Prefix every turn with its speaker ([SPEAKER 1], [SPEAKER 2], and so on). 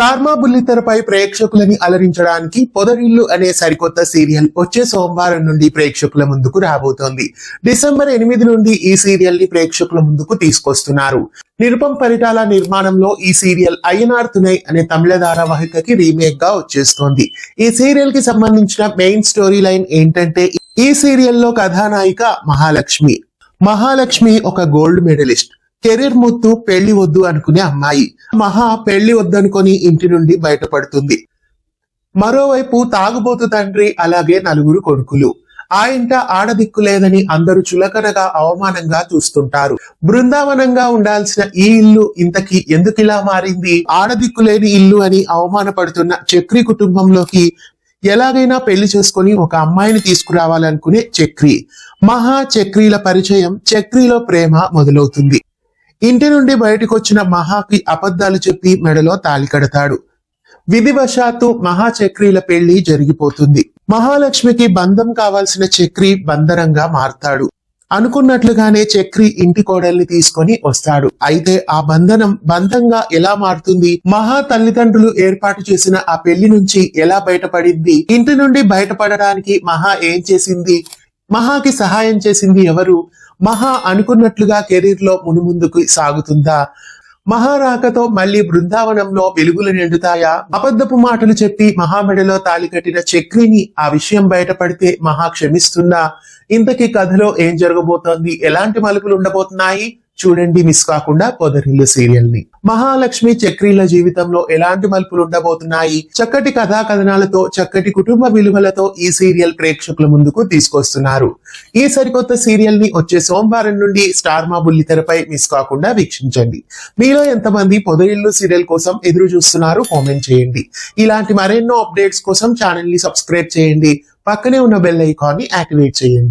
[SPEAKER 1] Star మా బుల్లితెరపై ప్రేక్షకులని అలరించడానికి పొదరిల్లు అనే సరికొత్త సీరియల్ వచ్చే సోమవారం నుండి ప్రేక్షకుల ముందుకు రాబోతోంది. డిసెంబర్ 8 నుండి ఈ సీరియల్ ని ప్రేక్షకుల ముందుకు తీసుకొస్తున్నారు. నిరుపం పరిటాల నిర్మాణంలో ఈ సీరియల్ అయ్యనార్ తునై అనే తమిళ ధారావాహికకి రీమేక్ గా వచ్చేస్తోంది. ఈ సీరియల్ కి సంబంధించిన మెయిన్ స్టోరీ లైన్ ఏంటంటే, ఈ సీరియల్లో కథానాయిక మహాలక్ష్మి ఒక గోల్డ్ మెడలిస్ట్. కెరీర్ ముద్దు పెళ్లి వద్దు అనుకునే అమ్మాయి. మహా పెళ్లి వద్దనుకొని ఇంటి నుండి బయటపడుతుంది. మరోవైపు తాగుబోతు తండ్రి, అలాగే 9 కొడుకులు. ఆ ఇంట ఆడదిక్కు లేదని అందరూ చులకనగా అవమానంగా చూస్తుంటారు. బృందావనంగా ఉండాల్సిన ఈ ఇల్లు ఇంతకీ ఎందుకిలా మారింది? ఆడదిక్కు లేని ఇల్లు అని అవమానపడుతున్న చక్రి కుటుంబంలోకి ఎలాగైనా పెళ్లి చేసుకుని ఒక అమ్మాయిని తీసుకురావాలనుకునే చక్రి. మహా చక్రీల పరిచయం, చక్రిలో ప్రేమ మొదలవుతుంది. ఇంటి నుండి బయటకొచ్చిన మహాకి అబద్ధాలు చెప్పి మెడలో తాళి కడతాడు. విధివశాత్తు మహా చక్రీల పెళ్లి జరిగిపోతుంది. మహాలక్ష్మికి బంధం కావాల్సిన చక్రి బంధనంగా మారతాడు. అనుకున్నట్లుగానే చక్రి ఇంటి కోడల్ని తీసుకొని వస్తాడు. అయితే ఆ బంధంగా ఎలా మారుతుంది? మహా తల్లిదండ్రులు ఏర్పాటు చేసిన ఆ పెళ్లి నుంచి ఎలా బయటపడింది? ఇంటి నుండి బయటపడడానికి మహా ఏం చేసింది? మహాకి సహాయం చేసింది ఎవరు? మహా అనుకున్నట్లుగా కెరీర్ లో ముందుకు సాగుతుందా? మహారాకతో మళ్లీ బృందావనంలో వెలుగులు నిండుతాయా? అబద్ధపు మాటలు చెప్పి మహామెడలో తాళి కట్టిన చక్రిని ఆ విషయం బయటపడితే మహా క్షమిస్తుందా? ఇంతకీ కథలో ఏం జరగబోతోంది? ఎలాంటి మలుపులు ఉండబోతున్నాయి? చూడండి, మిస్ కాకుండా పొదరిల్లు సీరియల్ ని. మహాలక్ష్మి చక్రీల జీవితంలో ఎలాంటి మలుపులు ఉండబోతున్నాయి? చక్కటి కథా కథనాలతో, చక్కటి కుటుంబ విలువలతో ఈ సీరియల్ ప్రేక్షకుల ముందుకు తీసుకొస్తున్నారు. ఈ సరికొత్త సీరియల్ ని వచ్చే సోమవారం నుండి స్టార్ మా బుల్లితెరపై మిస్ కాకుండా వీక్షించండి. మీలో ఎంతమంది పొదరిల్లు సీరియల్ కోసం ఎదురు చూస్తున్నారు? కామెంట్ చేయండి. ఇలాంటి మరెన్నో అప్డేట్స్ కోసం ఛానల్ ని సబ్స్క్రైబ్ చేయండి. పక్కనే ఉన్న బెల్ ఐకాన్ ని యాక్టివేట్ చేయండి.